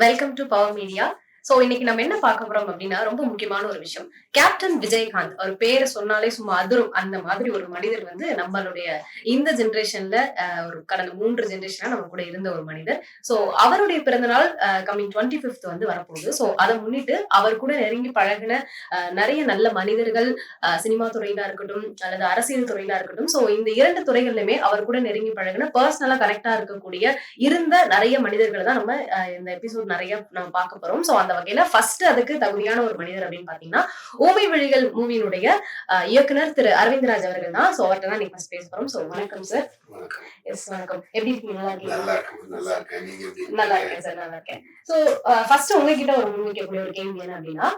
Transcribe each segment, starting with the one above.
Welcome to power media. So இன்னைக்கு நம்ம என்ன பார்க்க போறோம் அப்படின்னா ரொம்ப முக்கியமான ஒரு விஷயம். கேப்டன் விஜயகாந்த் அவர் பேரை சொன்னாலே சும்மா அதிரும். அந்த மாதிரி ஒரு மனிதர் வந்து நம்மளுடைய இந்த ஜெனரேஷன்ல ஒரு கடந்த 3 ஜெனரேஷனா நம்ம கூட இருந்த ஒரு மனிதர். சோ அவருடைய பிறந்தநாள் கம்மிங் 25th வந்து வரப்போகுது. சோ அதை முன்னிட்டு அவர் கூட நெருங்கி பழகின நிறைய நல்ல மனிதர்கள், சினிமா துறையில இருக்கட்டும் அல்லது அரசியல் துறையில இருக்கட்டும். சோ இந்த 2 துறைகளிலுமே அவர் கூட நெருங்கி பழகின பர்சனலா கனெக்டா இருக்கக்கூடிய இருந்த நிறைய மனிதர்களை தான் நம்ம இந்த எபிசோட் நிறைய நம்ம பார்க்க போறோம். சோ அந்த வகையில ஃபர்ஸ்ட் அதுக்கு தகுதியான ஒரு மனிதர் அப்படின்னு பாத்தீங்கன்னா ஊமை விழிகள் மூவியினுடைய இயக்குனர் திரு அரவிந்த்ராஜ் அவர்கள் தான். சோ அவர்கிட்ட தான் நீங்க ஃபர்ஸ்ட் பேச போறோம். சோ வணக்கம் சார். எஸ் வணக்கம். எப்படி இருக்கீங்க? நல்லா இருக்கேன். நல்லா இருக்கேன் சார், நல்லா இருக்கேன். சோ ஃபர்ஸ்ட் உங்ககிட்ட ஒரு முன்வைக்கக்கூடிய ஒரு கேள்வி என்ன அப்படின்னா,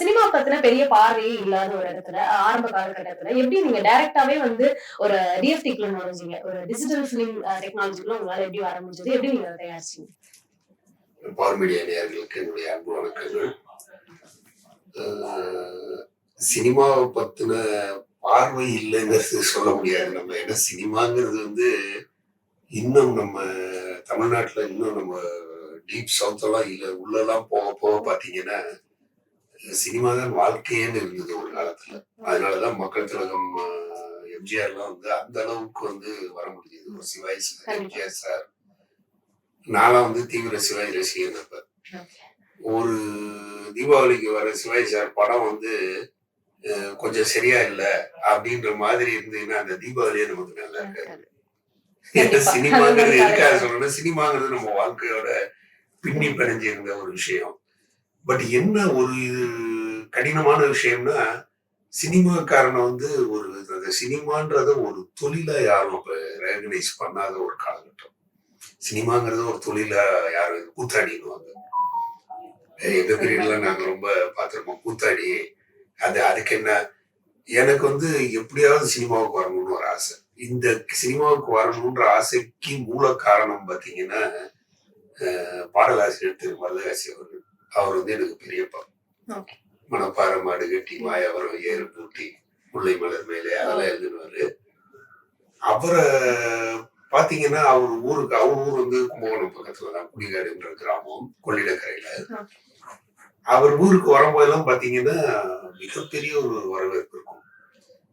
சினிமா பத்தின பெரிய பார்வையே இல்லாத ஒரு இடத்துல ஆரம்ப காலகட்டத்துல எப்படி நீங்க டைரக்டாவே வந்து ஒரு டிஎஃப்டிக்குள்ள நுழைஞ்சீங்க? ஒரு டிஜிட்டல் பிலிம் டெக்னாலஜிக்குள்ள உங்களால எப்படி வர முடிஞ்சது? எப்படி நீங்க தயாரிச்சீங்க? பவர் மீடியா நேயர்களுக்கு என்னுடைய அன்பு வணக்கங்கள். சினிமாவை பத்தின பார்வை இல்லைங்கிறது சொல்ல முடியாது நம்ம. ஏன்னா சினிமாங்கிறது வந்து இன்னும் நம்ம தமிழ்நாட்டுல இன்னும் நம்ம டீப் சவுத் எல்லாம் இல்லை, உள்ளெல்லாம் போக போக பாத்தீங்கன்னா சினிமா தான் வாழ்க்கையேன்னு இருந்தது ஒரு காலத்துல. அதனாலதான் மக்கள் திலகம் எம்ஜிஆர் எல்லாம் வந்து அந்த அளவுக்கு வந்து வர முடியுது. ஒரு சிவாஜி சார், எம்ஜிஆர் சார், நான்லாம் வந்து தீவிர சிவாஜி ரசிகன். அப்ப ஒரு தீபாவளிக்கு வர சிவாஜி சார் படம் வந்து கொஞ்சம் சரியா இல்லை அப்படின்ற மாதிரி இருந்ததுன்னா அந்த தீபாவளியே நமக்கு நல்லா இருக்காது. சினிமாங்கிறது எதுக்காக சொல்லணும், சினிமாங்கிறது நம்ம வாழ்க்கையோட பின்னி பிணைஞ்சு இருந்த ஒரு விஷயம். பட் என்ன ஒரு கடினமான விஷயம்னா, சினிமாக்காரனை வந்து ஒரு அந்த சினிமான்றத ஒரு தொழிலா யாரும் அப்ப ரெகனைஸ் பண்ணாத ஒரு காலகட்டம். சினிமாங்கிறது ஒரு தொழிலா யாரும் கூத்தாடிடுவாங்க. எங்க பீரியட்ல நாங்க ரொம்ப பார்த்திருக்கோம் கூத்தாடி. அதுக்கு என்ன, எனக்கு வந்து எப்படியாவது சினிமாவுக்கு வரணும்னு ஒரு ஆசை. இந்த சினிமாவுக்கு வரணும்ன்ற ஆசைக்கு மூல காரணம் பாத்தீங்கன்னா பாடலாசிரியர் திரு மருதகாசி அவர்கள். அவர் வந்து எனக்கு பெரியப்பா. மணப்பாறை மாடு கட்டி மாயாவரம் ஏறு பூட்டி முல்லை மலர் மேலே அதெல்லாம் எழுதுனாரு. அவரை பாத்தீங்கன்னா அவர் ஊர் வந்து கும்பகோணம் பக்கத்துலதான், குடிகாடுன்ற கிராமம், கொள்ளிடக்கரையில. அவர் ஊருக்கு வரும்போதெல்லாம் பாத்தீங்கன்னா மிகப்பெரிய ஒரு வரவேற்பு இருக்கும்.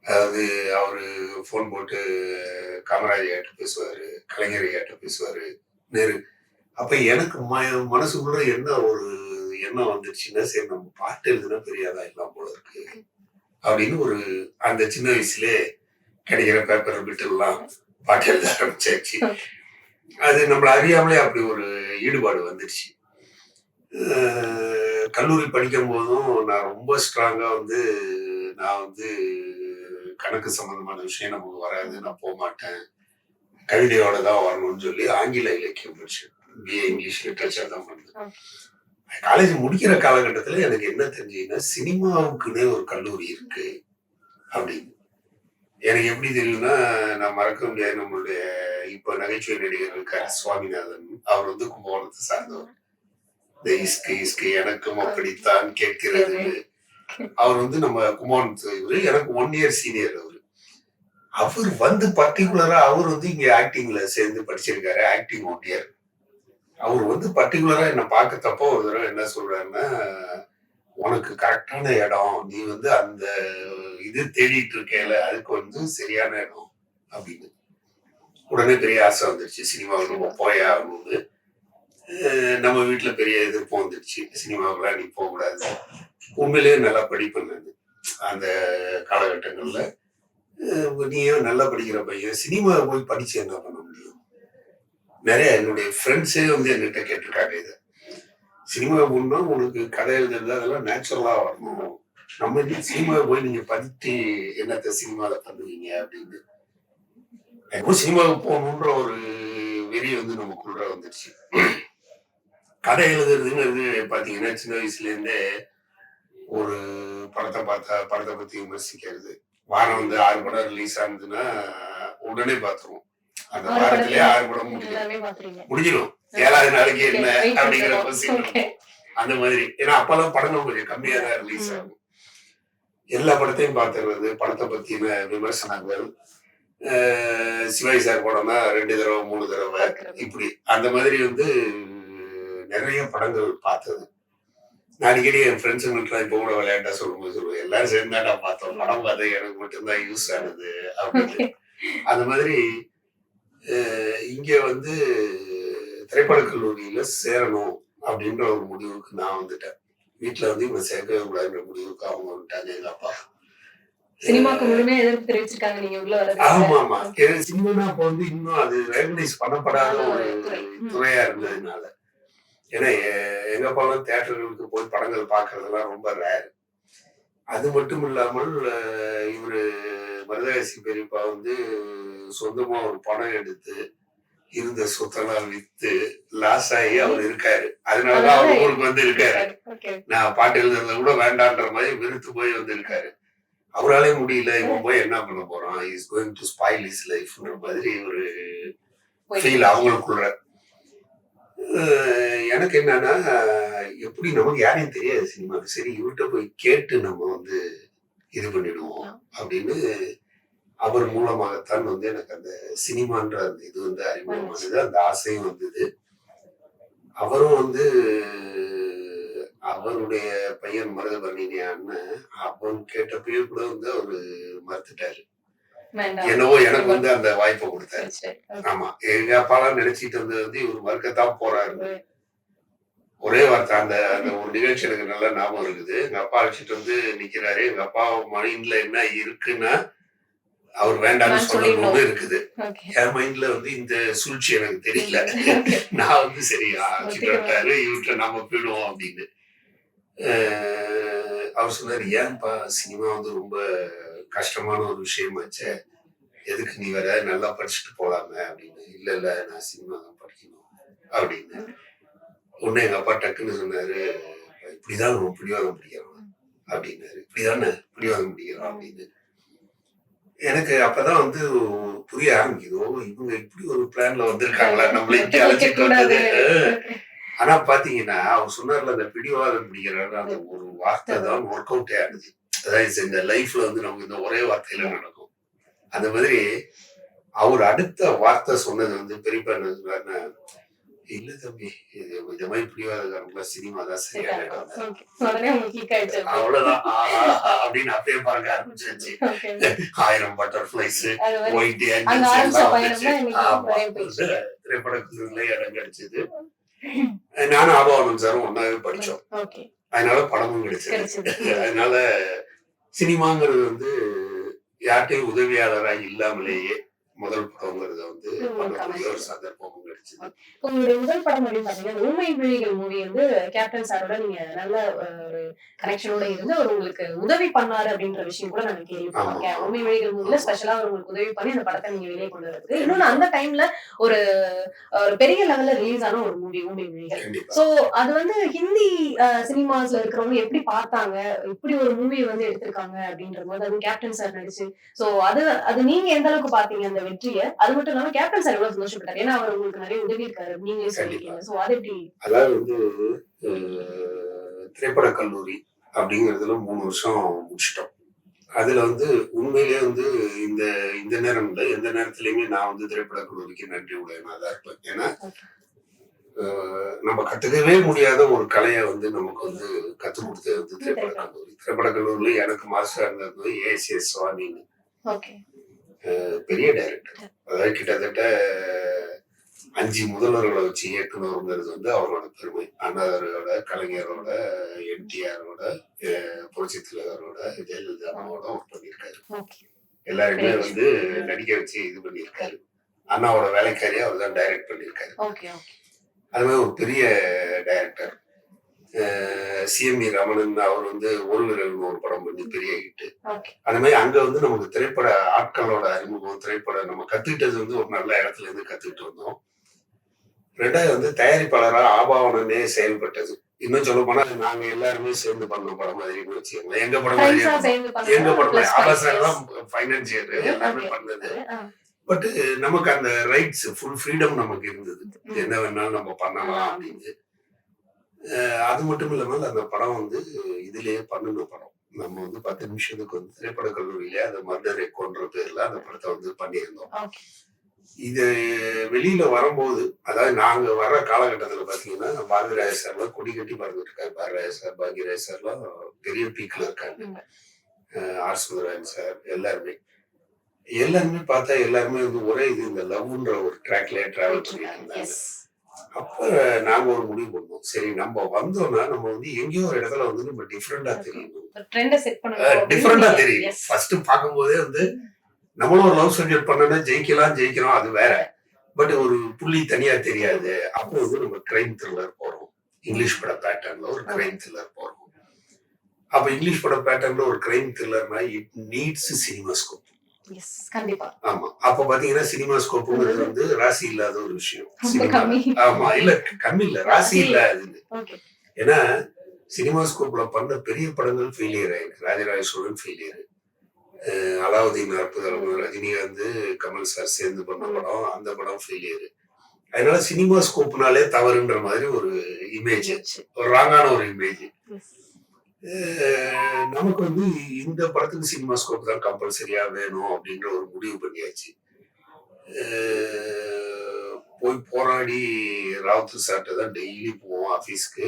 அதாவது அவரு போன் போட்டு காமராஜ் ஐயாட்ட பேசுவாரு, கலைஞர் ஐயாட்ட பேசுவாரு, நேரு. அப்ப எனக்கு மனசுக்குள்ள என்ன ஒரு எண்ணம் வந்துருச்சுன்னா, சரி நம்ம பாட்டு எழுதுனா பெரியாதா எல்லாம் போல இருக்கு அப்படின்னு ஒரு அந்த சின்ன வயசுல கிடைக்கிற பேப்பர் பிட்டு எல்லாம் பாட்டு எழுத ஆரம்பிச்சாச்சு. அது நம்மள அறியாமலே அப்படி ஒரு ஈடுபாடு வந்துருச்சு. கல்லூரி படிக்கும் போதும் நான் ரொம்ப ஸ்ட்ராங்கா வந்து நான் வந்து கணக்கு சம்பந்தமான விஷயம் நமக்கு வராது, நான் போக மாட்டேன், கவிதையோட தான் வரணும்னு சொல்லி ஆங்கில இலக்கியம் படிச்சேன். பிஏ இங்கிலீஷ் லிட்டரேச்சர் தான் பண்ணேன். காலேஜ் முடிக்கிற காலகட்டத்துல எனக்கு என்ன தெரிஞ்சுன்னா, சினிமாவுக்குன்னே ஒரு கல்லூரி இருக்கு அப்படின்னு. எனக்கு எப்படி தெரியும்னா, நான் மறக்க முடியாது, நம்மளுடைய இப்ப நகைச்சுவை நடிகர் இருக்காரு சுவாமிநாதன், அவர் வந்து கும்பகோணத்தை சார்ந்தவர். இந்த இஸ்கு எனக்கும் அப்படித்தான் கேட்கிறது, அவர் வந்து நம்ம கும்பகோணத்து இவரு, எனக்கு 1 year சீனியர் அவரு. அவர் வந்து பர்டிகுலரா அவர் வந்து இங்க ஆக்டிங்ல சேர்ந்து படிச்சிருக்காரு, ஆக்டிங் 1 year. அவர் வந்து பர்டிகுலரா என்ன பார்க்கத்தப்போ ஒரு தடவை என்ன சொல்றாருன்னா, உனக்கு கரெக்டான இடம், நீ வந்து அந்த இது தேடிட்டு இருக்கேல, அதுக்கு வந்து சரியான இடம் அப்படின்னு. உடனே பெரிய ஆசை வந்துருச்சு, சினிமாவுக்கு நம்ம போயே ஆகணும்னு. நம்ம வீட்டுல பெரிய எதிர்ப்பு வந்துருச்சு, சினிமாவுக்குலாம் நீ போக கூடாது. உண்மையிலேயே நல்லா படிப்பேன் அந்த காலகட்டங்கள்ல. நீயே நல்லா படிக்கிற பையன், சினிமா போய் படிச்சு என்ன பண்ண முடியும்? நிறைய என்னுடைய ஃப்ரெண்ட்ஸே வந்து என்கிட்ட கேட்டிருக்காங்க, இதை சினிமா போனா உனக்கு கதை எழுதுறது அதெல்லாம் நேச்சுரலா வரணும், நம்ம சினிமாவை போய் நீங்க படித்து என்னத்த சினிமாவை பண்ணுவீங்க அப்படின்னு. எப்போ சினிமாவுக்கு போகணுன்ற ஒரு வெறி வந்து நமக்குள்ள வந்துருச்சு. கதை எழுதுறதுங்கிறது பாத்தீங்கன்னா சின்ன வயசுல இருந்தே ஒரு படத்தை பத்தி விமர்சிக்கிறது. வாரம் வந்து 6 படம் ரிலீஸ் ஆனதுன்னா உடனே பாத்துருவோம். அந்த வாரத்திலேயே 6 படம் முடிஞ்சிடும். 7வது நாளைக்கு என்ன அப்படிங்கிற அந்த மாதிரி. ஏன்னா அப்பெல்லாம் படங்கள் கொஞ்சம் கம்மியா தான் ரிலீஸ் ஆகும். எல்லா படத்தையும் பாத்துறது, படத்தை பத்தின விமர்சனங்கள். சிவாஜி சார் படம்னா 2 தடவை 3 தடவை இப்படி அந்த மாதிரி வந்து நிறைய படங்கள் பார்த்தது. நான் அடிக்கடி என் ஃப்ரெண்ட்ஸுங்களுக்குலாம் இப்போ கூட விளையாட்டா சொல்லும்போது சொல்லுவேன், எல்லாரும் சேர்ந்தாடா பார்த்தோம், படம் பார்த்தா எனக்கு மட்டும்தான் யூஸ் ஆனது அப்படின்னு. அந்த மாதிரி இங்க வந்து திரைப்படக் கல்லூரியில சேரணும் அப்படின்ற ஒரு முடிவுக்கு நான் வந்துட்டேன். வீட்டுல வந்து இவங்க சேர்க்கவே கூடாதுன்ற முடிவுக்கு அவங்க வந்துட்டாங்க, எங்க அப்பா. சினிமாக்கு முழுமையா எதிர்ப்பு தெரிவிச்சிருக்காங்க நீங்க உள்ள ஆமா வர்றதுக்கு. ஆமா. சினிமா அப்ப வந்து இன்னும் அது ரெகனைஸ் பண்ணப்படாத ஒரு துறை. துறையா இருந்ததுனால. ஏன்னா எங்க அப்பாலாம் தியேட்டர்களுக்கு போய் படங்கள் பார்க்கறதெல்லாம் ரொம்ப ரேர். அது மட்டும் இல்லாமல் இவரு மருதகாசி பெரியப்பா வந்து சொந்தமா ஒரு படம் எடுத்து இருந்த சொத்தெல்லாம் வித்து லாஸ் ஆகி அவர் இருக்காரு. அதனாலதான் அவர் ஊருக்கு வந்து இருக்காரு. நான் பாட்டு எழுதுறத கூட வேண்டான்ற மாதிரி வெறுத்து போய் வந்து இருக்காரு. அவராலே முடியல, இவன் போய் என்ன பண்ண போறான், is going to spoil his லைஃப்ன்ற மாதிரி ஒரு ஃபீல் அவங்களுக்குள்ள. எனக்கு என்னன்னா, எப்படி நமக்கு யாரையும் தெரியாது சினிமாவுக்கு. சரி இவர்கிட்ட போய் கேட்டு நம்ம வந்து இது பண்ணிடுவோம் அப்படின்னு அவர் மூலமாகத்தான் வந்து எனக்கு அந்த சினிமான்ற அந்த இது வந்து அறிமுகமானது. அந்த ஆசையும் வந்தது. அவரும் வந்து அவருடைய பையன் மருதபரணி அண்ணன் அவன் கேட்டப்பயே கூட வந்து அவரு மறுத்துட்டாரு. என்னவோ எனக்கு வந்து அந்த வாய்ப்பை கொடுத்தாரு. ஆமா, எங்க அப்பாலாம் நினைச்சிட்டு இருந்தது வந்து இவர் மறுக்கத்தான் போறாரு. ஒரே வார்த்தை, அந்த அந்த ஒரு நிகழ்ச்சி எனக்கு நல்லா ஞாபகம் இருக்குது. எங்க அப்பா அழைச்சிட்டு வந்து நிக்கிறாரு. எங்க அப்பா மைண்ட்ல என்ன இருக்குன்னா, அவர் வேண்டாம்னு சொல்லணும்னு இருக்குது. என் மைண்ட்ல வந்து இந்த சூழ்ச்சி எனக்கு தெரியல. நான் வந்து சரி அழைச்சிட்டு வந்தாரு, இவர்கிட்ட நாம போயிடுவோம் அப்படின்னு. அவர் சொன்னாரு, ஏன்பா சினிமா வந்து ரொம்ப கஷ்டமான ஒரு விஷயமாச்சே, எதுக்கு நீ வேற நல்லா படிச்சுட்டு போலாமே அப்படின்னு. இல்ல இல்ல நான் சினிமா தான் படிக்கணும் அப்படின்னு. உடனே எங்க அப்பா டக்குன்னு சொன்னாரு, இப்படிதான் நம்ம பிடிவாதம் பிடிக்கிறோம் அப்படின்னாரு. இப்படிதானே பிடிவாதம் பிடிக்கிறோம் அப்படின்னு. எனக்கு அப்பதான் வந்து புரிய ஆரம்பிக்குது, இவங்க இப்படி ஒரு பிளான்ல வந்திருக்காங்களா நம்மள இங்க அழைச்சிட்டு வந்தது. ஆனா பாத்தீங்கன்னா அவர் சொன்னார்ல, அந்த பிடிவாதம் பிடிக்கிறாரு அந்த ஒரு வார்த்தை தான் ஒர்க் அவுட்டே ஆகுது. அதாவது இந்த லைஃப்ல வந்து நமக்கு இந்த ஒரே வார்த்தையில நடக்கும். அந்த மாதிரி அவர் அடுத்த வார்த்தை சொன்னது வந்து பெரியப்பா என்ன சொன்னாருன்னா, இல்ல தம்பி, இந்த மாதிரி பிடிவாதக்காரங்களா சினிமா தான் சரியான இடம். அவ்வளவுதான் அப்படின்னு அப்பயே பறக்க ஆரம்பிச்சிருச்சு. 1000 பட்டர்ஃபிளைஸ், ஒயிட் ஏஞ்சல்ஸ் எல்லாம் வந்துச்சு. திரைப்படத்துல இடம் கிடைச்சது. நானும் ஆபாவனம் சாரும் ஒன்னாவே படிச்சோம். அதனால படமும் கிடைச்சது. அதனால சினிமாங்கிறது வந்து யார்கிட்டையும் உதவியாளரா இல்லாமலேயே முதல் படம்ங்கிறத வந்து பண்ணக்கூடிய ஒரு சந்தர்ப்பமும் கிடைச்சது. உங்களுடைய முதல் படம் அப்படின்னு பாத்தீங்கன்னா ஊமை விழிகள் மூவி வந்து கேப்டன் சாரோட நீங்க நல்ல ஒரு கனெக்ஷனோட இருந்து அவர் உங்களுக்கு உதவி பண்ணாரு அப்படின்ற விஷயம் கூட நாங்க கேள்விப்பட்டோம். ஊமை விழிகள் மூவில ஸ்பெஷலா அவர் உங்களுக்கு உதவி பண்ணி அந்த படத்தை நீங்க வெளியே கொண்டு வரது. இன்னொன்னு அந்த டைம்ல ஒரு ஒரு பெரிய லெவல்ல ரிலீஸ் ஆன ஒரு மூவி ஊமை விழிகள். சோ அது வந்து ஹிந்தி சினிமாஸ்ல இருக்கிறவங்க எப்படி பார்த்தாங்க, இப்படி ஒரு மூவி வந்து எடுத்திருக்காங்க அப்படின்ற போது அது கேப்டன் சார் நடிச்சு. சோ அது நீங்க எந்த அளவுக்கு பாத்தீங்க அந்த வெற்றியை? அது மட்டும் இல்லாம கேப்டன் சார் எவ்வளவு சந்தோஷப்பட்டாரு, ஏன்னா அவர் உங்களுக்கு நிறைய உதவி இருக்காரு நீங்களே சொல்லிருக்கீங்க. சோ அது எப்படி? அதாவது வந்து திரைப்பட கல்லூரி அப்படிங்கிறதுல 3 வருஷம் முடிச்சிட்டோம். அதுல வந்து உண்மையிலேயே வந்து இந்த இந்த நேரம் இல்லை, எந்த நேரத்திலயுமே நான் வந்து திரைப்பட கல்லூரிக்கு நன்றி உடையனா தான் இருப்பேன். ஏன்னா நம்ம கத்துக்கவே முடியாத ஒரு கலையை வந்து நமக்கு வந்து கத்துக் கொடுத்தது வந்து திரைப்பட கல்லூரி. திரைப்பட கல்லூரியில எனக்கு மாஸ்டர் இருந்தது ஏஎஸ்எஸ் சுவாமின்னு பெரிய டைரக்டர். அதாவது கிட்டத்தட்ட 5 முதல்வர்களை வச்சு இயக்குனருங்கிறது வந்து அவரோட பெருமை. அண்ணாவரோட, கலைஞரோட, என்டிஆரோட, புரட்சி தலைவரோட, ஜெயலலிதா அம்மாவோட ஒர்க் பண்ணியிருக்காரு. எல்லாருமே வந்து நடிக்க வச்சு இது பண்ணியிருக்காரு. அண்ணாவோட வேலைக்காரியா அவர் தான் டைரக்ட் பண்ணியிருக்காரு. அது மாதிரி ஒரு பெரிய டைரக்டர். சிஎம்இ ரமணன் அவர் வந்து ஒரு விரல்னு ஒரு படம் பண்ணி பெரிய ஹிட். அந்த மாதிரி அங்க வந்து நமக்கு திரைப்பட ஆட்களோட அறிமுகம், திரைப்பட நம்ம கத்துக்கிட்டது வந்து ஒரு நல்ல இடத்துல இருந்து கத்துக்கிட்டு வந்தோம். ரெண்டாவது வந்து தயாரிப்பாளரா ஆபாவனே செயல்பட்டது. இன்னும் சொல்ல போனா நாங்க எல்லாருமே சேர்ந்து பண்ண படம் மாதிரின்னு வச்சுக்கோங்களேன். எங்க படம் ஆபாசம் பைனான்சியர் எல்லாமே பண்ணது. பட் நமக்கு அந்த ரைட்ஸ் ஃபுல் ஃப்ரீடம் நமக்கு இருந்தது, என்ன வேணாலும் நம்ம பண்ணலாம் அப்படின்னு. அது மட்டும் இல்லாமல் அந்த படம் வந்து இதுலயே பண்ணின படம். நம்ம வந்து 10 நிமிஷத்துக்கு வந்து திரைப்பட கல்லூரியில அந்த மர்டர் எக்கோன்ற பேர்ல அந்த படத்தை வந்து பண்ணியிருந்தோம். இது வெளியில வரும்போது, அதாவது நாங்க வர்ற காலகட்டத்துல பாத்தீங்கன்னா, பாரதிராஜா சார்லாம் கொடி கட்டி பறந்துட்டு இருக்காரு. பாரதிராஜா சார், பாக்யராஜ் சார்லாம் பெரிய பீக்ல இருக்காங்க. ம். ஆர். சுந்தரராஜன் சார் எல்லாருமே. எல்லாருமே பார்த்தா எல்லாருமே வந்து ஒரே இது இந்த லவ்ன்ற ஒரு ட்ராக்லயே டிராவல் பண்ணிட்டு இருந்தாங்க. எஸ். அப்ப நாங்க ஒரு முடிவு பண்ணோம். சரி நம்ம வந்தோம்னா, நம்ம வந்து எங்கேயோ ஒரு இடத்துல வந்து நம்ம டிஃபரெண்டா தெரியணும். ஒரு ட்ரெண்ட செட் பண்ணணும் டிஃபரெண்டா அப்படின்னு தெரியும். எஸ். ஃபர்ஸ்ட் பார்க்கும்போதே வந்து நம்மளும் ஒரு லவ் சப்ஜெக்ட் பண்ணோம்னா ஜெயிக்கிறோம் அது வேற. பட் ஒரு புள்ளி தனியா தெரியாது. அப்போ வந்து நம்ம கிரைம் த்ரில்லர் போறோம். இங்கிலீஷ் பட பேட்டர்ன்ல ஒரு கிரைம் த்ரில்லர் போறோம். அப்ப இங்கிலீஷ் பட பேட்டர்ன்ல ஒரு கிரைம் த்ரில்லர்னா it needs cinema scope. Yes. கண்டிப்பா. ஆமா. அப்ப பாத்தீங்கன்னா சினிமா ஸ்கோப்ங்கிறது வந்து ராசி இல்லாத ஒரு விஷயம். ரொம்ப சினிமால. கம்மி. ஆமா. இல்ல கம்மி இல்ல. ராசி இல்லாதது. ஓகே. ஏன்னா சினிமா ஸ்கோப்ல பண்ண பெரிய படங்கள் ஃபெயிலியர் ஆயிருக்கு. ராஜராஜ சோழன் ஃபெயிலியர். அலாவுதீன் அற்புதம் ரஜினிகாந்த் கமல் சார் சேர்ந்து பண்ண படம் அந்த படம் ஃபெயிலியர். அதனால சினிமா ஸ்கோப்னாலே தவறுன்ற மாதிரி ஒரு இமேஜ், ஒரு ராங்கான ஒரு இமேஜ். நமக்கு வந்து இந்த படத்துக்கு சினிமா ஸ்கோப் தான் கம்பல்சரியா வேணும் அப்படின்ற ஒரு முடிவு பண்ணியாச்சு. போய் போராடி ராவுத்தர் சார்ட்ட தான் டெய்லி போவோம் ஆபீஸ்க்கு.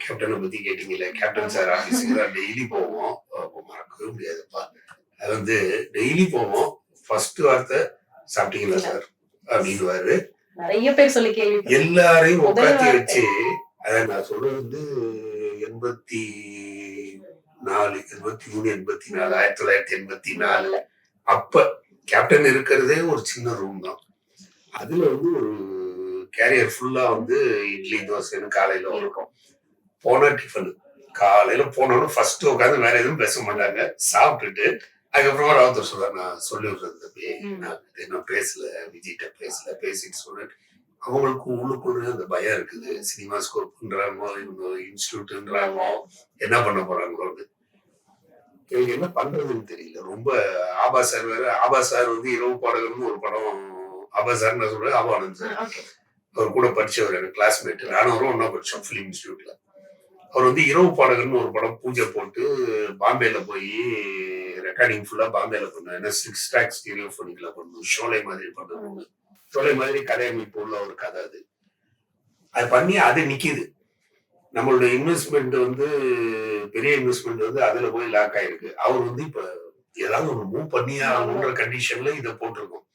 கேப்டனை பத்தி கேட்டீங்கல்ல, கேப்டன் சார் ஆபீஸ்க்கு தான் டெய்லி போவோம். மறக்கவே முடியாதுப்பா. அது வந்து டெய்லி போவோம். ஃபர்ஸ்ட் வார்த்தை சாப்பிட்டீங்களா சார் அப்படின்னுவாரு. நிறைய பேர் சொல்லி கேள்வி எல்லாரையும் உட்காத்தி வச்சு, அதான் நான் சொல்றது வந்து 1984 அப்ப கேப்டன் இருக்கிறதே ஒரு சின்ன ரூம் தான். அதுல வந்து ஒரு கேரியர் ஃபுல்லா வந்து இட்லி தோசைன்னு காலையில இருக்கும். போனா டிஃபன் காலையில போனோம்னு ஃபர்ஸ்ட் உட்காந்து வேற எதுவும் பேச மாட்டாங்க. சாப்பிட்டுட்டு அதுக்கப்புறமா ராவுத்தர் சொல்றாரு, நான் சொல்லி விடுறது தம்பி, நான் பேசல, விஜய்கிட்ட பேசல, பேசிட்டு சொல்றேன். அவங்களுக்கு உள்ளுக்குள்ள அந்த பயம் இருக்குது. சினிமா ஸ்கோப்ன்றாங்க, இன்ஸ்டிடியூட்ன்றாங்க, என்ன பண்ண போறாங்களோன்னு. எனக்கு என்ன பண்றதுன்னு தெரியல. ரொம்ப ஆபா சார் வேற. ஆபா சார் வந்து இரவு பாடகர்னு ஒரு படம். ஆபா சார் நான் சொல்றேன், ஆபானந்த் சார். அவர் கூட படிச்சவர், எனக்கு கிளாஸ்மேட். நானும் அவரும் ஒன்னா படிச்சோம் பிலிம் இன்ஸ்டிடியூட்ல. அவர் வந்து இரவு பாடகர்னு ஒரு படம் பூஜை போட்டு பாம்பேல போய் ரெக்கார்டிங் ஃபுல்லா பாம்பேல பண்ணாரு. ஏன்னா 6 ட்ராக் ஸ்டீரியோஃபோனிக்ல பண்ணணும். ஷோலை மாதிரி பண்ணணும். ஷோலை மாதிரி கதை அமைப்பு உள்ள ஒரு கதை அது. அது பண்ணி அது நிக்குது. நம்மளுடைய இன்வெஸ்ட்மெண்ட் வந்து பெரிய இன்வெஸ்ட்மெண்ட் வந்து அதுல போய் லாக் ஆயிருக்கு. அவர் வந்து இப்ப ஏதாவது ஒண்ணு மூவ் பண்ணியே ஆகணுன்ற கண்டிஷன்ல இதை போட்டிருக்கோம்.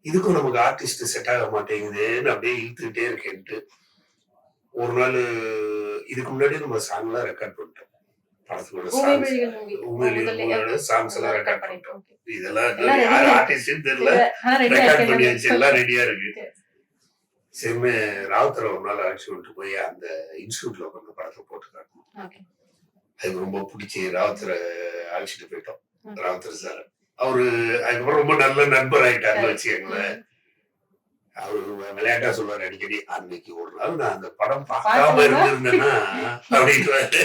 இதுக்கும் நமக்கு ஆர்டிஸ்ட் செட் ஆக மாட்டேங்குதுன்னு அப்படியே இழுத்துக்கிட்டே இருக்கேன்ட்டு ஒரு நாள் இதுக்கு முன்னாடி நம்ம சாங் எல்லாம் ரெக்கார்ட் பண்ணிட்டோம். படத்தோட சாங்ஸ் எல்லாம் ரெக்கார்ட் பண்ணிட்டோம். இதெல்லாம் யார் ஆர்டிஸ்ட்னு தெரியல, ரெக்கார்ட் பண்ணியாச்சு, எல்லாம் ரெடியா இருக்கு. சரிமே ராவுத்தரை ஒரு நாள் அழைச்சி விட்டு போய் அந்த இன்ஸ்டியூட்ல பண்ண படத்தை போட்டு காட்டணும். அதுக்கு ரொம்ப பிடிச்சி ராவுத்தரை அழைச்சிட்டு போயிட்டோம். ராவுத்தர் சார் அவரு அதுக்கப்புறம் ரொம்ப நல்ல நண்பர் ஆயிட்டாருன்னு வச்சுக்கோங்களேன். அவரு விளையாட்டா சொல்லுவாரு அடிக்கடி, அன்னைக்கு ஒரு நாள் நான் அந்த படம் பார்க்காம இருந்திருந்தேன்னா அப்படின்ட்டு.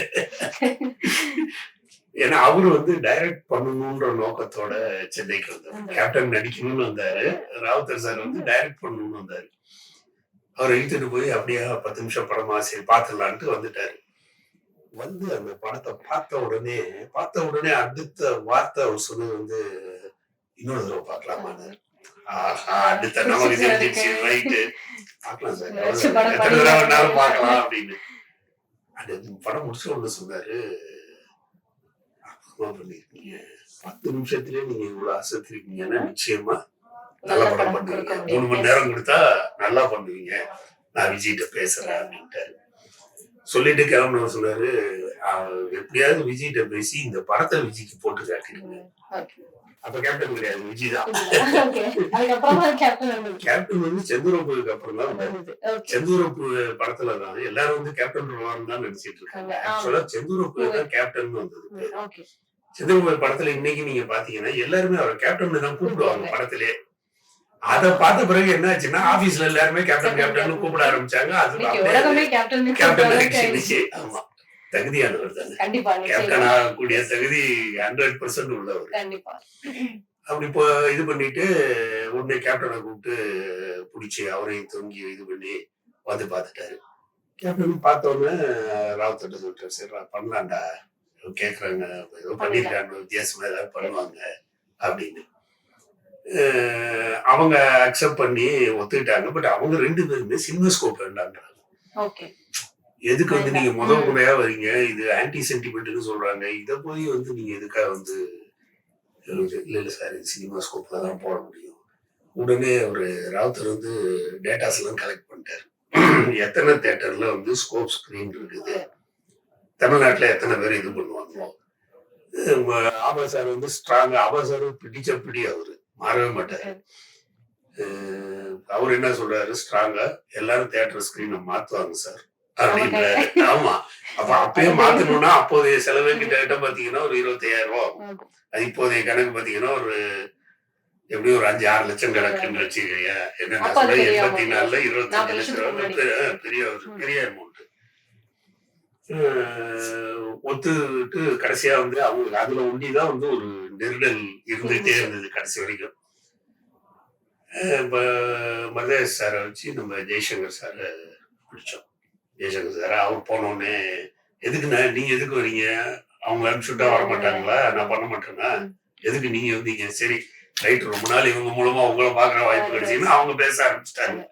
ஏன்னா அவரு வந்து டைரக்ட் பண்ணணும்ன்ற நோக்கத்தோட சென்னைக்கு வந்தாரு. கேப்டன் நடிக்கணும்னு வந்தாரு. ராவுத்தர் சார் வந்து டைரக்ட் பண்ணணும்னு வந்தாரு. அவரை இழுத்துட்டு போய் அப்படியே 10 நிமிஷம் படமா சரி பாத்துடலான்ட்டு வந்துட்டாரு. வந்து அந்த படத்தை பார்த்த உடனே அடுத்த வார்த்தை அவர் சொன்னது வந்து, இன்னொரு தடவை பார்க்கலாமான்னு. அடுத்த நமக்கு தெரிஞ்சிருச்சு, ரைட்டு பார்க்கலாம் சார், எத்தனை தடவை வேணாலும் பார்க்கலாம் அப்படின்னு. அந்த படம் முடிச்ச உடனே சொன்னாரு, அற்புதமா பண்ணிருக்கீங்க, 10 நிமிஷத்துலயே நீங்க இவ்வளவு அசத்திருக்கீங்கன்னா நிச்சயமா நல்ல படம் பண்ணுவீங்க. 3 மணி நேரம் கொடுத்தா நல்லா பண்ணுவீங்க, நான் விஜய்கிட்ட பேசுறேன் அப்படின்ட்டாரு. சொல்லிட்டு கிளம்புன சொன்னாரு, எப்படியாவது விஜய்கிட்ட பேசி இந்த படத்தை விஜய்க்கு போட்டு காட்டிடுங்க. அப்ப கேப்டன் கிடையாது, விஜய் தான். கேப்டன் வந்து செந்தூரப்புக்கு அப்புறம் தான் வந்தாரு. செந்தூரப்பு படத்துலதான் எல்லாரும் வந்து கேப்டன் ரோவான் தான் நடிச்சிட்டு இருக்காங்க. ஆக்சுவலா செந்தூரப்பு தான் கேப்டன் வந்தது. செந்தூரப்பு படத்துல இன்னைக்கு நீங்க பாத்தீங்கன்னா எல்லாருமே அவர் கேப்டன் தான் கூப்பிடுவாங்க படத்திலே. அத பார்த்த பிறகு என்ன ஆச்சுன்னா ஆபீஸ்ல எல்லாருமே கேப்டன் கேப்டன் கூப்பிட ஆரம்பிச்சாங்க. அது கேப்டன் ஆமா தகுதியானவர் தானே, கேப்டன் ஆகக்கூடிய தகுதி 100% உள்ளவர். அப்படி இப்போ இது பண்ணிட்டு உடனே கேப்டனை கூப்பிட்டு பிடிச்சி அவரையும் தொங்கி இது பண்ணி வந்து பார்த்துட்டாரு. கேப்டன் பார்த்தோன்னே ராவுத்தர்ட்ட சொல்லிட்டாரு, சரி பண்ணலாம்டா, கேட்கறாங்க ஏதோ பண்ணிருக்காங்க, வித்தியாசமா ஏதாவது பண்ணுவாங்க அப்படின்னு. அவங்க அக்செப்ட் பண்ணி ஒத்துக்கிட்டாங்க. பட் அவங்க 2 பேருமே சினிமாஸ்கோப் வேண்டான்றாங்க. ஓகே. எதுக்கு வந்து நீங்க வேண்டாம். முதல் முறையா வரீங்க, இது ஆன்டி சென்டிமெண்ட்ன்னு சொல்றாங்க. இத போய் வந்து நீங்க எதுக்காக வந்து இல்ல இல்ல சார் இது சினிமாஸ்கோப்ல தான் போட முடியும். உடனே அவரு ராவுத்தர் வந்து டேட்டாஸ் எல்லாம் கலெக்ட் பண்ணிட்டாரு. எத்தனை தியேட்டர்ல வந்து ஸ்கோப் ஸ்கிரீன் இருக்குது, தமிழ்நாட்டுல எத்தனை பேர் இது பண்ணுவாங்க. ஆபா சார் வந்து ஸ்ட்ராங்கா, ஆபா சார் பிடிச்ச பிடி அவரு மாறவே மாட்டாரு. அவர் என்ன சொல்றாரு ஸ்ட்ராங்கா, எல்லாரும் தியேட்டர் ஸ்கிரீனை மாத்துவாங்க சார் அப்படின்றாரு. ஆமா, அப்ப அப்பயே மாத்தணும்னா அப்போதைய செலவே கிட்ட பாத்தீங்கன்னா ஒரு 25,000 ரூபாய் ஆகும். அது இப்போதைய கணக்கு பாத்தீங்கன்னா ஒரு எப்படியும் ஒரு 5-6 லட்சம் கணக்குன்னு வச்சுக்கோங்க. என்ன 84ல 25 லட்சம் ரூபாய் பெரிய அமௌண்ட். ஒத்துட்டு கடைசியா வந்து அவங்களுக்கு அதுல ஒண்டிதான் வந்து ஒரு நெருடல் இருந்துட்டே இருந்தது கடைசி வரைக்கும். மதேஷ் சாரை வச்சு நம்ம ஜெய்சங்கர் சாரை பிடிச்சோம். ஜெய்சங்கர் சார் அவர் போனோடனே எதுக்குண்ணா நீங்க எதுக்கு வரீங்க, அவங்க அனுப்பிச்சுட்டா வர மாட்டாங்களா, நான் பண்ண மாட்டேன்னா எதுக்கு நீங்க வந்தீங்க, சரி ரைட் ரொம்ப நாள் இவங்க மூலமா உங்களை பாக்குற வாய்ப்பு கிடைச்சீங்கன்னா அவங்க பேச ஆரம்பிச்சிட்டாங்க.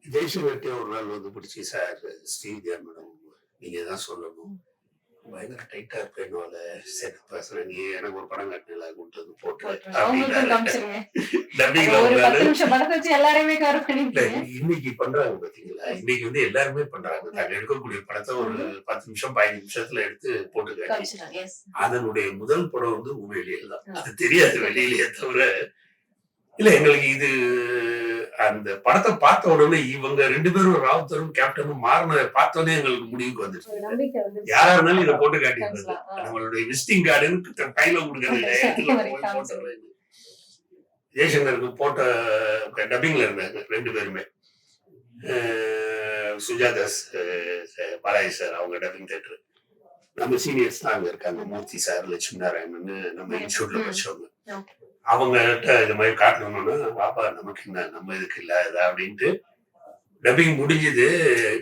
ஜெய்சங்கர்கிட்ட ஒரு நாள் வந்து பிடிச்சி சார் ஸ்ரீவித்யா மேடம் நீங்க தான் சொல்லணும், பயங்கர டைட்டா இருப்பேனால சரி பேசுறேன், நீ எனக்கு ஒரு படம் கட்டினல கொண்டு வந்து போட்டு இன்னைக்கு பண்றாங்க பாத்தீங்களா. இன்னைக்கு வந்து எல்லாருமே பண்றாங்க. தாங்க எடுக்கக்கூடிய படத்தை ஒரு 10 நிமிஷம் 15 நிமிஷத்துல எடுத்து போட்டு காட்டி அதனுடைய முதல் படம் வந்து உண்மையிலேயே தான். அது தெரியாது வெளியிலேயே தவிர இல்ல எங்களுக்கு இது அந்த படத்தை பார்த்த உடனே இவங்க 2 பேரும் ராவுத்தரும் கேப்டனும் மாறின பார்த்தோன்னே எங்களுக்கு முடிவுக்கு வந்துச்சு. யாரா இருந்தாலும் இதை போட்டு காட்டிடுறது நம்மளுடைய விசிட்டிங் கார்டுன்னு கையில கொடுக்கறது. ஜெய்சங்கருக்கு போட்ட டப்பிங்ல இருந்தாங்க 2 பேருமே. சுஜாதாஸ் பாலாஜி சார் அவங்க டப்பிங் தேட்டர். நம்ம சீனியர்ஸ் தான் அங்க இருக்காங்க. மூர்த்தி சார், லட்சுமி நாராயணன் நம்ம இன்ஸ்டியூட்ல படிச்சவங்க. அவங்ககிட்ட இது மாதிரி காட்டணும்னு பாப்பா நமக்கு என்ன நம்ம இதுக்கு இல்ல அப்படின்ட்டு டப்பிங் முடிஞ்சது.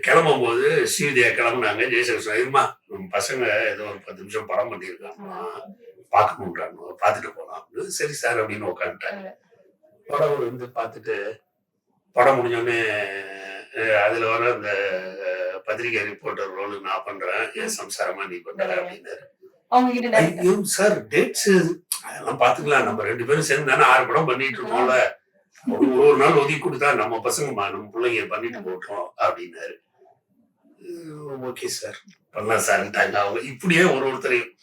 கிளம்பும் போது ஸ்ரீவித்யா கிளம்புனாங்க. ஜெய்சங்கர் இருமா நம்ம பசங்க ஏதோ ஒரு 10 நிமிஷம் படம் பண்ணியிருக்காங்க பார்க்கணுன்றாங்க, பார்த்துட்டு போலாம். சரி சார் அப்படின்னு உட்காந்துட்டாங்க. படம் வந்து பார்த்துட்டு படம் முடிஞ்சோடனே அதுல வர அந்த பத்திரிகை ரிப்போர்ட்டர் ரோல் நான் பண்றேன், என் சம்சாரமா நீ பண்ற அப்படின்னாரு. சார் டேட்ஸ் அதெல்லாம் பாத்துக்கலாம், நம்ம 2 பேரும் சேர்ந்து தானே 6 படம் பண்ணிட்டு இருக்கோம்ல, ஒரு நாள் ஒதுக்கி கொடுத்தா நம்ம பசங்க நம்ம பிள்ளைங்க பண்ணிட்டு போட்டோம் அப்படின்னாரு. ஓகே சார் பண்ணலாம் சார்ட்டாங்க அவங்க. இப்படியே ஒருத்தரையும்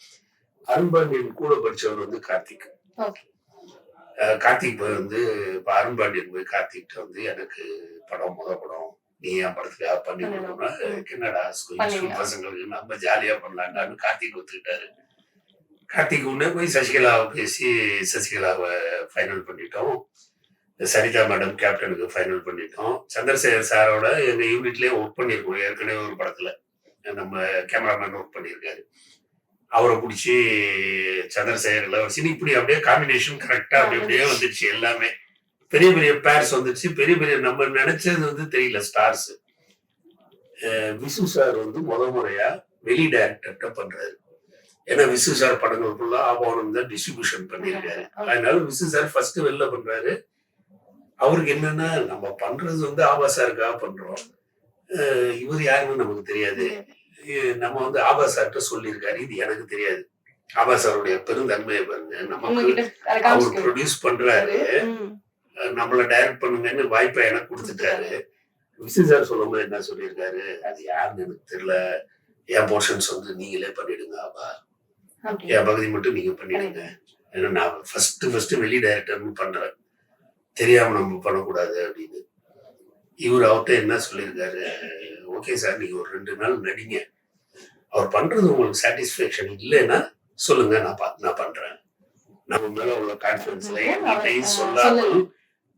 அருண்பாண்டியன் கூட படிச்சவர் வந்து கார்த்திக். கார்த்திக் போய் வந்து இப்ப அருண்பாண்டியன் போய் கார்த்திக் வந்து எனக்கு படம் முத படம் நீ என் படத்துக்காக பண்ணி கொடுக்கணும்னா என்னடா பசங்களுக்கு நம்ம ஜாலியா பண்ணலான்னு கார்த்திக் ஒத்துக்கிட்டாரு. கார்த்திக் உடனே போய் சசிகலாவை பேசி சசிகலாவை ஃபைனல் பண்ணிட்டோம். சரிதா மேடம் கேப்டனுக்கு ஃபைனல் பண்ணிட்டோம். சந்திரசேகர் சாரோட எங்க யூனிட்லயே ஒர்க் பண்ணிருக்கோம் ஏற்கனவே ஒரு படத்துல. நம்ம கேமராமேன் ஒர்க் பண்ணியிருக்காரு. அவரை பிடிச்சி சந்திரசேகர்ல வச்சு இப்படி அப்படியே காம்பினேஷன் கரெக்டா அப்படியே வந்துருச்சு. எல்லாமே பெரிய பெரிய பேர்ஸ் வந்துருச்சு. பெரிய பெரிய நம்ம நினைச்சது வந்து தெரியல ஸ்டார்ஸ். விசு சார் வந்து முறையா வெளி டைரக்டர்கிட்ட பண்றாரு. ஏன்னா விசு சார் படங்கள் ஃபுல்லா ஆபோனம் தான் டிஸ்ட்ரிபியூஷன் பண்ணியிருக்காரு. அதனால விசு சார் ஃபர்ஸ்ட் வெளில பண்றாரு. அவருக்கு என்னன்னா நம்ம பண்றது வந்து ஆபா சாருக்காக பண்றோம், இவர் யாருன்னு நமக்கு தெரியாது. நம்ம வந்து ஆபா சார்கிட்ட சொல்லியிருக்காரு, இது எனக்கு தெரியாது. ஆபா சாருடைய பெருந்தன்மையை பாருங்க, நமக்கு அவர் ப்ரொடியூஸ் பண்றாரு, நம்மள டைரக்ட் பண்ணுங்கன்னு வாய்ப்பை எனக்கு கொடுத்துட்டாரு. விசு சார் சொல்லும் போது என்ன சொல்லியிருக்காரு, அது யாருன்னு எனக்கு தெரியல, என் போர்ஷன்ஸ் வந்து நீங்களே பண்ணிடுங்க ஆபா, என் பகுதி மட்டும் நீங்க பண்ணிடுங்க. ஏன்னா நான் ஃபர்ஸ்ட் வெளி டைரக்டர்னு பண்றேன், தெரியாம நம்ம பண்ணக்கூடாது அப்படின்னு. இவர் அவர்கிட்ட என்ன சொல்லியிருக்காரு, ஓகே சார் நீங்க ஒரு 2 நாள் நடிங்க, அவர் பண்றது உங்களுக்கு சாட்டிஸ்பேக்ஷன் இல்லைன்னா சொல்லுங்க, நான் பண்றேன். நம்ம மேல உள்ள கான்பிடன்ஸ்ல என்கிட்டையும் சொல்லாமல்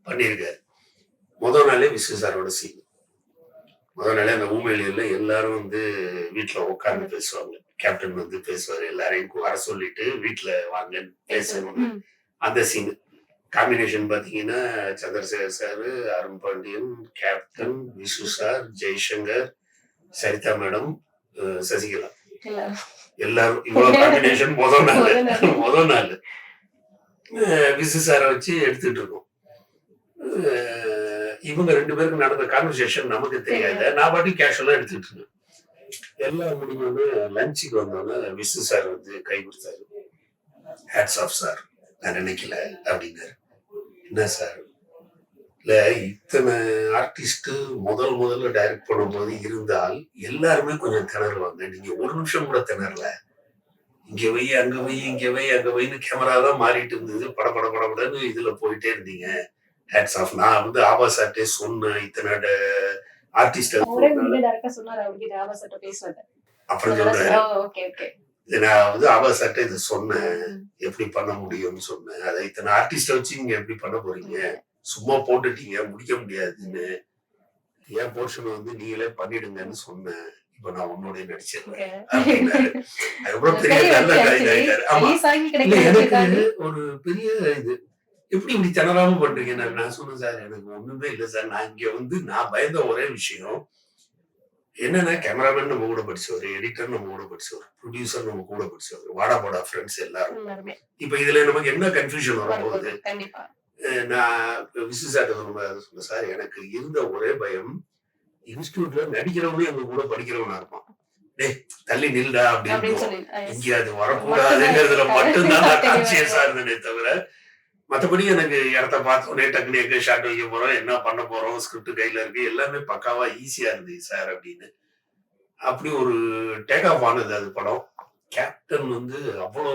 பண்ணியிருக்காரு. முதல் நாளே விசு சாரோட சீன். முதல் நாளே அந்த ஊமையில எல்லாரும் வந்து வீட்டுல உட்கார்ந்து பேசுவாங்க. கேப்டன் வந்து பேசுவாரு, எல்லாரையும் வர சொல்லிட்டு வீட்டுல வாங்கன்னு பேசணும். அந்த சீன் காம்பினேஷன் பாத்தீங்கன்னா Chandrasekhar sir, Arun Pandian, captain, Visu sir, Jaishankar, Saritha madam, Sasikala, எல்லாரும் இவ்வளவு காம்பினேஷன் முதல் நாள். விசு சாரை வச்சு எடுத்துட்டு இருக்கோம். இவங்க 2 பேருக்கு நடந்த கான்வர்சேஷன் நமக்கு தெரியாது. நான் பாட்டுக்கு கேஷுவலா எடுத்துட்டு இருந்தேன். எல்லாம் முடிஞ்சோடனே லஞ்சுக்கு வந்தோடனே விசு சார் வந்து கை கொடுத்தாரு. ஹேட்ஸ் ஆஃப் சார், நான் நினைக்கல அப்படின்னாரு. என்ன சார்? இல்ல, இத்தனை ஆர்டிஸ்ட் முதல்ல டைரக்ட் பண்ணும்போது இருந்தால் எல்லாருமே கொஞ்சம் திணறுவாங்க. நீங்க ஒரு நிமிஷம் கூட திணறல. இங்க வை அங்க வை இங்க வை அங்க வைன்னு கேமரா தான் மாறிட்டு இருந்தது. படன்னு இதுல போயிட்டே இருந்தீங்க. Hats off. நான் வந்து ஆபா சார்ட்டே சொன்னேன், இத்தனை ஆர்டிஸ்ட் அப்புறம் சொல்றேன். நான் வந்து ஆபா சார்ட்ட இதை சொன்னேன், எப்படி பண்ண முடியும்னு சொன்னேன். அதை இத்தனை ஆர்டிஸ்ட வச்சு நீங்க எப்படி பண்ண போறீங்க? சும்மா போட்டுட்டீங்க, முடிக்க முடியாதுன்னு. என் போர்ஷன் வந்து நீங்களே பண்ணிடுங்கன்னு சொன்னேன். இப்ப நான் உன்னோட நடிச்சிருக்கேன் அப்படின்னாரு. அதுக்கப்புறம் பெரிய நல்ல ஆயிட்டாரு. ஆமா, எனக்கு ஒரு பெரிய இது, எப்படி இப்படி திணறாம பண்றீங்க? நான் சொன்னேன், சார் எனக்கு ஒண்ணுமே இல்லை சார். நான் இங்க வந்து நான் பயந்த ஒரே விஷயம் என்னன்னா, கேமராமேன் நம்ம கூட படிச்சவர், எடிட்டர் நம்ம கூட படிச்சவர், ப்ரொடியூசர் நம்ம கூட படிச்சவர், வாடா போடா ஃப்ரெண்ட்ஸ் எல்லாரும். இப்ப இதுல நமக்கு என்ன கன்ஃபியூஷன் வரப்போகுது? நான் விசு சார் சொன்னேன், சார் எனக்கு இருந்த ஒரே பயம், இன்ஸ்டியூட்ல நடிக்கிறவனே எங்க கூட படிக்கிறவனா இருப்பான். டேய் தள்ளி நில்டா அப்படின்னு. இங்க அது வரக்கூடாதுங்கிறதுல மட்டும்தான் நான் கான்சியஸா இருந்தேனே தவிர, மற்றபடி எனக்கு இடத்த பார்த்தோன்னே டக்குனு எங்க ஷாட் வைக்க போறோம், என்ன பண்ண போறோம், ஸ்கிரிப்ட் கையில இருக்கு, எல்லாமே பக்காவா ஈஸியா இருந்தது சார் அப்படின்னு. அப்படி ஒரு டேக் ஆஃப் ஆனது அது படம். கேப்டன் வந்து அவ்வளோ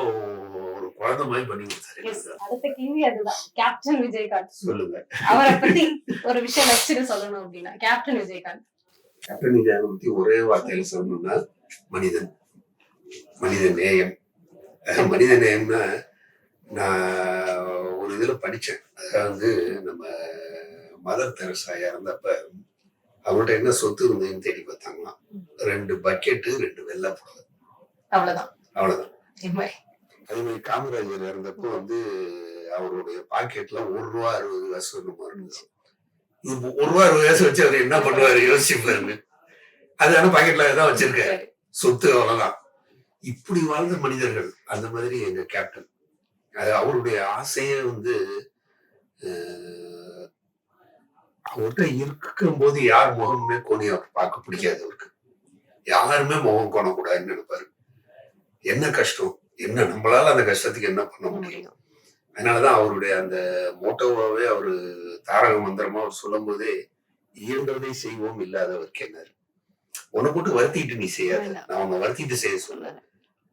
ஒரு குழந்தை மாதிரி பண்ணி கொடுத்தாரு. அடுத்த கேள்வி அதுதான், கேப்டன் விஜயகாந்த். சொல்லுங்க, அவரை பத்தி ஒரு விஷயம் வச்சுட்டு சொல்லணும் அப்படின்னா கேப்டன் விஜயகாந்த். கேப்டன் விஜயகாந்த் பத்தி ஒரே வார்த்தையில சொல்லணும்னா, மனிதன், மனித நேயம். மனித நேயம்னா, நான் ஒரு இதுல படிச்சேன். அதாவது நம்ம மதர் தெரசா இறந்தப்ப அவங்கள்ட்ட என்ன சொத்து இருந்ததுன்னு தேடி பார்த்தாங்களாம். 2 பக்கெட்டு 2 வெள்ளை புடவை, அவ்வளவுதான். அதே மாதிரி காமராஜர் இறந்தப்போ வந்து அவருடைய பாக்கெட்ல ₹1.60 என்னமோ இருந்துச்சு. ₹1.60 வச்சு அவர் என்ன பண்ணுவாரு யோசிச்சு பாருங்க. அது பாக்கெட்ல தான் வச்சிருக்காரு, சொத்து அவ்வளவுதான். இப்படி வாழ்ந்த மனிதர்கள். அந்த மாதிரி எங்க கேப்டன், அது அவருடைய ஆசையே வந்து அவர்கிட்ட இருக்கும் போது யார் முகமே கோணி அவர் பார்க்க பிடிக்காது. அவருக்கு யாருமே முகம் கோணக்கூடாதுன்னு நினைப்பாரு. என்ன கஷ்டம், என்ன நம்மளால அந்த கஷ்டத்துக்கு என்ன பண்ண முடியும்? அதனாலதான் அவருடைய அந்த மோட்டோவாவே அவரு தாரக மந்திரமா அவர் சொல்லும் போதே, இயன்றதை செய்வோம் இல்லாதவருக்கு என்ன, உன்னை போட்டு வருத்திட்டு நீ செய்யாத, நான் உன்னை வருத்திட்டு செய்ய சொல்ல,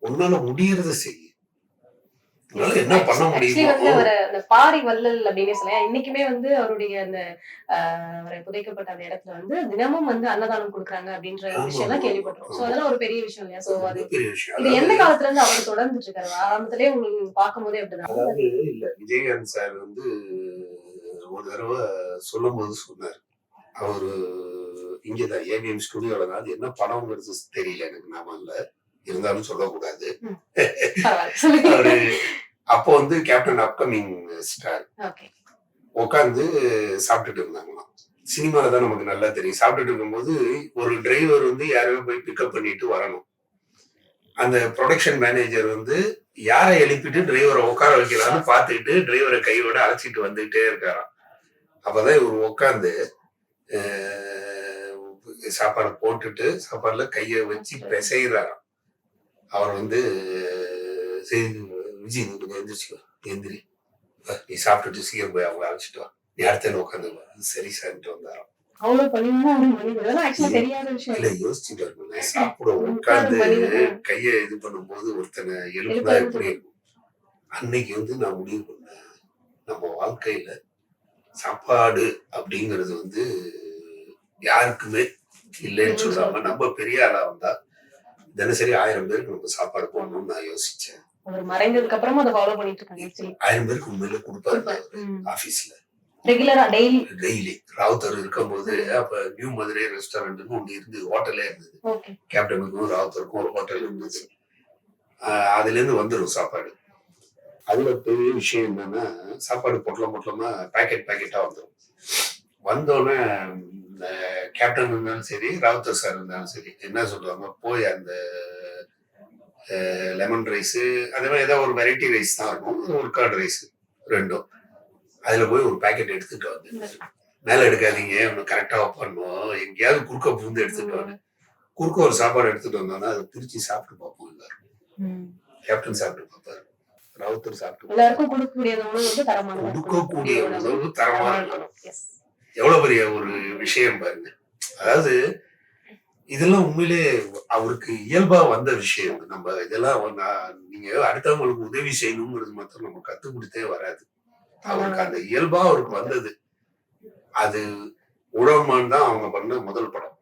உன்னால முடியறத செய்ய, என்ன பண்ண முடியும். பாரி வள்ளல் அப்படின்னு சொல்லலாம். இன்னைக்குமே வந்து அவருடைய அந்த அவரை புதைக்கப்பட்ட அந்த இடத்துல வந்து தினமும் வந்து அன்னதானம் கொடுக்குறாங்க அப்படின்ற விஷயம் எல்லாம் கேள்விப்பட்டோம். சோ அதெல்லாம் ஒரு பெரிய விஷயம் இல்லையா? சோ அது இது எந்த காலத்துல இருந்து அவர் தொடர்ந்துட்டு இருக்காரு? ஆரம்பத்திலேயே உங்களுக்கு பார்க்கும் போதே அப்படிதான். அதாவது இல்ல, விஜயகாந்த் சார் வந்து ஒரு தடவை சொல்லும் போது சொன்னார், அவரு இங்கதான் ஏவிஎம் ஸ்டுடியோல தான், அது என்ன படம்ங்கிறது தெரியல எனக்கு, நாம இல்ல இருந்தாலும் சொல்லக்கூடாது. அவரு அப்போ வந்து கேப்டன் அப்கமிங் ஸ்டார் உட்காந்து சாப்பிட்டுட்டு இருந்தாங்களாம். சினிமால தான் நமக்கு நல்லா தெரியும். சாப்பிட்டுட்டு இருக்கும்போது ஒரு டிரைவர் வந்து யாரையோ போய் பிக்கப் பண்ணிட்டு வரணும். அந்த ப்ரொடக்ஷன் மேனேஜர் வந்து யாரை எழுப்பிட்டு டிரைவரை உட்கார வைக்கலாம்னு பார்த்துக்கிட்டு டிரைவரை கையோட அழைச்சிட்டு வந்துகிட்டே இருக்காராம். அப்பதான் இவர் உட்காந்து சாப்பாடு போட்டுட்டு சாப்பாடுல கைய வச்சு பிசைறாராம். அவர் வந்து விஜய் நீ கொஞ்சம் எந்திரிச்சுக்கோ, எந்திரி, நீ சாப்பிட்டுட்டு சீக்கிரம் போய் அவங்க அழைச்சிட்டு வா, நீ அடுத்த உட்காந்து. சரி சார்ட்டு வந்தாராம். யோசிச்சுட்டு இருக்கணும், சாப்பிட உட்காந்து கைய இது பண்ணும்போது ஒருத்தனை எழுப்புனா எப்படி இருக்கும். அன்னைக்கு வந்து நான் முடிவு பண்ணேன், நம்ம வாழ்க்கையில சாப்பாடு அப்படிங்கிறது வந்து யாருக்குமே இல்லைன்னு சொல்லாம, நம்ம பெரிய ஆளா வந்தா தினசரி 1000 பேருக்கு நம்ம சாப்பாடு போடணும்னு நான் யோசிச்சேன். அவர் மறைந்ததுக்கு அப்புறமா அதை ஃபாலோ பண்ணிட்டு இருக்காங்க. 1000 பேருக்கு உண்மையில கொடுப்பாரு ஆபீஸ்ல, ரெகுலரா டெய்லி. ராவுத்தர் இருக்கும்போது அப்ப நியூ மதுரை ரெஸ்டாரண்ட்னு ஒண்ணு இருந்து, ஹோட்டலே இருந்தது. கேப்டனுக்கும் ராவுத்தருக்கும் ஒரு ஹோட்டல் இருந்தது. அதுல இருந்து வந்துடும் சாப்பாடு. அதுல பெரிய விஷயம் என்னன்னா, சாப்பாடு பொட்டலமா பேக்கெட்டா வந்துடும். வந்தோடனே கேப்டன் இருந்தாலும் சரி, ராவுத்தர் சார் இருந்தாலும் சரி, என்ன சொல்லுவாங்க, போய் அந்த லெமன் ரைஸ், அதே மாதிரி ஏதாவது ஒரு வெரைட்டி ரைஸ் தான் இருக்கும், ஒரு கர்ட் ரைஸ் 2ம். அதுல போய் ஒரு பாக்கெட் எடுத்துட்டு வந்து மேல எடுக்காதீங்க, கரெக்டா பண்ணணும், எங்கேயாவது குறுக்க புகுந்து எடுத்துட்டு வந்து குறுக்க ஒரு சாப்பாடு எடுத்துட்டு வந்தோம்னா அதை பிரிச்சு சாப்பிட்டு பார்ப்போம் எல்லாரும். கேப்டன் சாப்பிட்டு பார்ப்பாரு, ராவுத்தர் சாப்பிட்டு எல்லாருக்கும் கொடுக்கக்கூடிய உணவு வந்து தரமான கொடுக்கக்கூடிய உணவு தரமா இருக்கணும். எவ்வளவு பெரிய ஒரு விஷயம் பாருங்க. அதாவது இதெல்லாம் உண்மையிலே அவருக்கு இயல்பா வந்த விஷயம். நம்ம இதெல்லாம் நீங்க அடுத்தவங்களுக்கு உதவி செய்யணுங்கிறது மாத்திரம் நம்ம கத்து கொடுத்தே வராது. அவருக்கு அந்த இயல்பா அவருக்கு வந்தது. அது உழவன்மான் தான் அவங்க பண்ண முதல் படம்.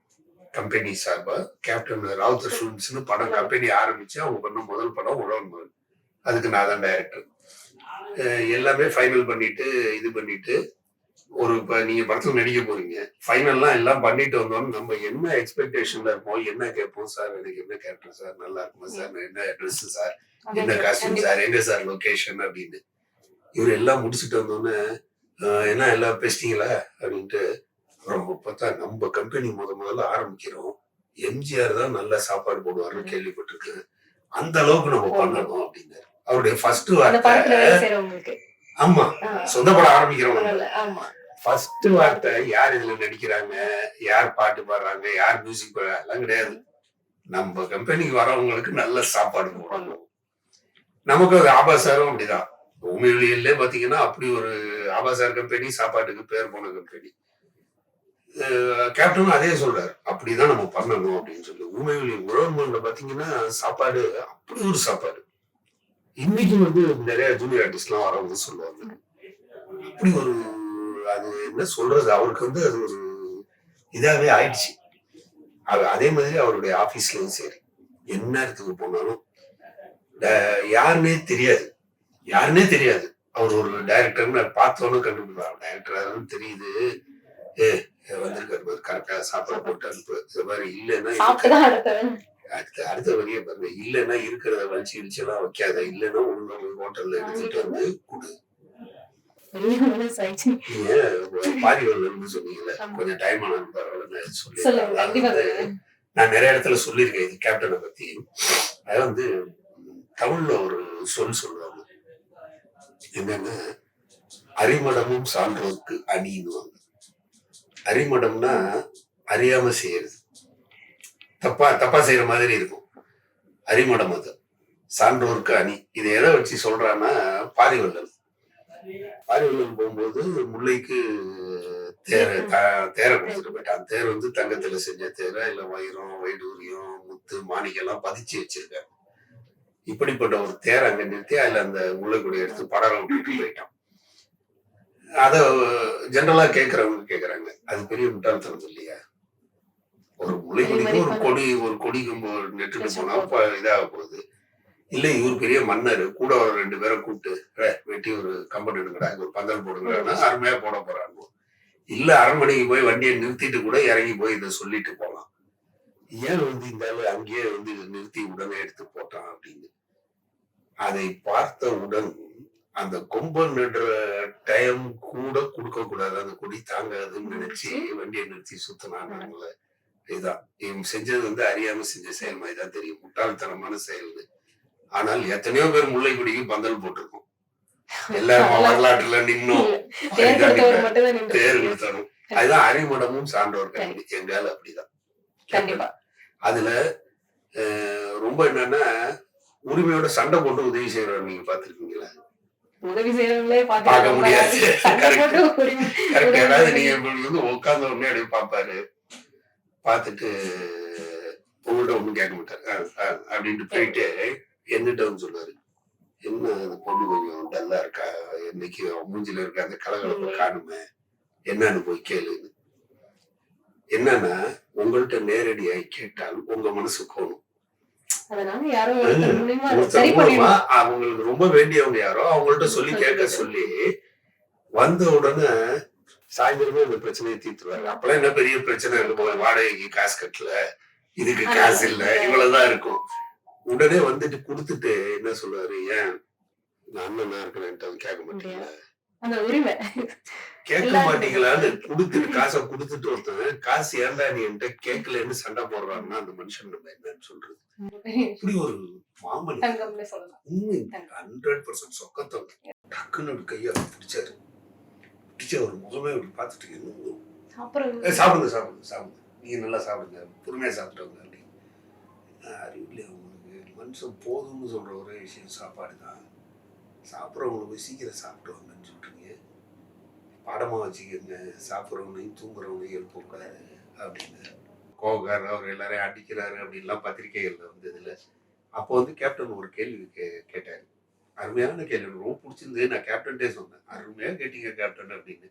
கம்பெனி சார்பா கேப்டன் ராவுத்தர் ஃபிலிம்ஸ்னு படம் கம்பெனி ஆரம்பிச்சு அவங்க பண்ண முதல் படம் உழவன்மான். அதுக்கு நான் தான் டைரக்டர். எல்லாமே ஃபைனல் பண்ணிட்டு இது பண்ணிட்டு ஒரு இப்ப நீங்க படத்துல நடிக்க போறீங்க, ஃபைனல்லாம் எல்லாம் பண்ணிட்டு வந்தோம்னு நம்ம என்ன எக்ஸ்பெக்டேஷன்ல இருப்போம், என்ன கேட்போம், சார் எனக்கு என்ன கேரக்டர் சார், நல்லா இருக்குமா சார், என்ன ட்ரெஸ் சார், என்ன காஸ்டியூம் சார், எங்க சார் லொகேஷன் அப்படின்னு. இவர் எல்லாம் முடிச்சுட்டு வந்தோடனே என்ன எல்லாம் பேசிட்டீங்களா அப்படின்ட்டு அப்புறம் பார்த்தா நம்ம கம்பெனி முதல்ல ஆரம்பிக்கிறோம், எம்ஜிஆர் தான் நல்லா சாப்பாடு போடுவாருன்னு கேள்விப்பட்டிருக்கேன், அந்த அளவுக்கு நம்ம பண்ணணும் அப்படின்னு அவருடைய ஃபர்ஸ்ட் வார்த்தை. ஆமா, சொந்த படம் ஆரம்பிக்கிறவங்க ஃபர்ஸ்ட் வார்த்தை யார் இதுல நடிக்கிறாங்க, யார் பாட்டு பாடுறாங்க, யார் மியூசிக் எல்லாம் கிடையாது, நம்ம கம்பெனிக்கு வரவங்களுக்கு நல்ல சாப்பாடு போடணும். நமக்கு அது ஆபாசாரும் அப்படிதான். உண்மையிலே பாத்தீங்கன்னா அப்படி ஒரு ஆபாசார் கம்பெனி, சாப்பாட்டுக்கு பேர் போன கம்பெனி. கேப்டனும் அதே சொல்றாரு, அப்படிதான் நம்ம பண்ணணும் அப்படின்னு சொல்லி. உண்மையிலேயே உழவன்மன்ல பாத்தீங்கன்னா சாப்பாடு அப்படி ஒரு சாப்பாடு. இன்னைக்கு வந்து நிறைய ஜூனியர் ஆர்டிஸ்ட் எல்லாம் வரவங்க சொல்லுவாங்க, அப்படி ஒரு அது என்ன சொல்றது, அவருக்கு வந்து அது ஒரு இதாவே ஆயிடுச்சு. அதே மாதிரி அவருடைய ஆபீஸ்லயும் சரி, என்ன இடத்துக்கு போனாலும் யாருன்னே தெரியாது. அவர் ஒரு டைரக்டர்னு பார்த்தோன்னு கண்டுபிடிப்பாரு, டைரக்டர் தெரியுது, வந்திருக்காரு கரெக்டா சாப்பாடு போட்டு அனுப்பு. இந்த மாதிரி இல்லைன்னா அடுத்த வழியே பாருங்க, இல்லைன்னா இருக்கிறத வலிச்சு இடிச்செல்லாம் வைக்காத, இல்லைன்னா ஒழுங்கா ஹோட்டல்ல எடுத்துட்டு வந்து கொடு. பாரிவல்லன்னு சொன்னீங்கல்ல, கொஞ்சம் டைம் ஆனாலும் பரவாயில்ல சொல்லி நான் நிறைய இடத்துல சொல்லியிருக்கேன் இது கேப்டனை பத்தி. அது வந்து தமிழ்ல ஒரு சொல்லுவாங்க, என்னன்னா அரிமடமும் சான்றோருக்கு அணின்னுவாங்க. அரிமடம்னா அறியாம செய்யறது, தப்பா செய்யற மாதிரி இருக்கும். அரிமடம் அது, சான்றோருக்கு அணி. இதை எதை வச்சு சொல்றான்னா பாரிவல்லன் போகும்போது முல்லைக்கு தேரை கொடுத்துட்டு போயிட்டான். தேர் வந்து தங்கத்துல செஞ்ச தேரை, இல்ல வைரம், வைடூரியம், முத்து, மாணிக்கம் எல்லாம் பதிச்சு வச்சிருக்காங்க. இப்படிப்பட்ட ஒரு தேரை அங்க நிறுத்தி அதுல அந்த முல்லைக்குடி எடுத்து படரம் விட்டுட்டு போயிட்டான். அத ஜெனரலா கேட்கறவங்க கேக்குறாங்க, அது பெரிய முட்டாள்தனம் இல்லையா? ஒரு முல்லைக்குடிக்கு ஒரு கொடி கொம்பு நெட்டுட்டு போனா இதாக போகுது. இல்ல இவர் பெரிய மன்னர், கூட ஒரு 2 பேரை கூப்பிட்டு வெட்டி ஒரு கம்பெனி எடுங்கடா, ஒரு பந்தல் போடுங்கடா, அருமையா போட போறாங்க. இல்ல அரண்மனைக்கு போய் வண்டியை நிறுத்திட்டு கூட இறங்கி போய் இதை சொல்லிட்டு போலாம். ஏன் வந்து இந்த அங்கேயே வந்து நிறுத்தி உடனே எடுத்து போட்டான் அப்படின்னு. அதை பார்த்தவுடன் அந்த கொம்பன் நடுற டைம் கூட கொடுக்க கூடாது, அந்த கொடி தாங்காதுன்னு நினைச்சு வண்டியை நிறுத்தி சுத்தினாங்கல்ல. இதுதான் இவன் செஞ்சது வந்து அறியாம செஞ்ச செயல் மாதிரி தான் தெரியும், முட்டாள்தனமான செயல். ஆனால் எத்தனையோ பேர் முல்லைக்குடிக்கு பந்தல் போட்டிருக்கோம், எல்லாரும் வரலாற்றுல நின்னும் தேர் கொடுத்தனும். அதுதான் அரிமடமும் சான்றோர் கல்வி எங்கால அப்படிதான். அதுல ரொம்ப என்னன்னா உரிமையோட சண்டை போட்டு உதவி செய்யறவர் நீங்க பாத்துருக்கீங்களா? உதவி செய்யறவங்களே பார்க்க முடியாது. ஏதாவது நீங்க வந்து உட்கார்ந்த உடனே அப்படியே பாப்பாரு, பார்த்துட்டு உங்கள்கிட்ட ஒண்ணும் கேட்க மாட்டாரு, அப்படின்ட்டு போயிட்டு என்னிட்ட வந்து சொல்லுவாரு, என்ன அந்த பொண்ணு கொஞ்சம் டல்லா இருக்கா, என்னைக்கு மூஞ்சில இருக்க அந்த கலகலப்பை காணுமே, என்னன்னு போய் கேளுன்னு. என்னன்னா உங்கள்கிட்ட நேரடியாய் கேட்டால் உங்க மனசு கோணும். அவங்களுக்கு ரொம்ப வேண்டியவங்க யாரோ அவங்கள்ட்ட சொல்லி கேட்க சொல்லி வந்த உடனே சாயந்தரமே இந்த பிரச்சனையை தீர்த்துருவாரு. அப்பெல்லாம் என்ன பெரிய பிரச்சனை இருக்கு, வாடகைக்கு காசு கட்டல, இதுக்கு காசு இல்ல, இவ்வளவுதான் இருக்கும். உடனே வந்துட்டு கொடுத்துட்டு என்ன சொல்லுவாரு, ஏன் அண்ணனா இருக்கிறேன்ட்டு கேட்க மாட்டீங்களா, கேட்க மாட்டீங்களான்னு கொடுத்துட்டு காசை கொடுத்துட்டு ஒருத்தன் காசு ஏன்டா நீ என்கிட்ட கேட்கலன்னு சண்டை போடுறாங்கன்னா அந்த மனுஷன் நம்ம என்னன்னு சொல்றது? இப்படி ஒரு மாமன் 100% சொக்கத்தவங்க. டக்குன்னு அப்படி கையை பிடிச்சாரு. பிடிச்ச ஒரு முகமே அப்படி பார்த்துட்டு இன்னும் அப்புறம் சாப்பிடுங்க சாப்பிடுங்க சாப்பிடுங்க, நீங்கள் நல்லா சாப்பிடுங்க, பொறுமையாக சாப்பிட்டவங்க அப்படின்னு. அறிவில்லை அவங்களுக்கு, மனுஷன் போதும்னு சொல்கிற ஒரே விஷயம் சாப்பாடு தான். சாப்பிட்றவங்களுக்கு போய் சீக்கிரம் சாப்பிடுவாங்கன்னு சொல்கிறீங்க, பாடமாக வச்சுக்கோங்க, சாப்பிட்றவனையும் தூங்குறவனையும் எழுப்பக்கூடாது அப்படின்னு. கோவக்காரர் அவர் எல்லாரையும் அடிக்கிறாரு அப்படின்லாம் பத்திரிகைகளில் வந்ததில்ல. அப்போ வந்து கேப்டன் ஒரு கேள்வி கேட்டார். அருமையான கேள்வி, எனக்கு ரொம்ப பிடிச்சிருந்து. நான் கேப்டன்ட்டே சொன்னேன், அருமையாக கேட்டீங்க கேப்டன் அப்படின்னு.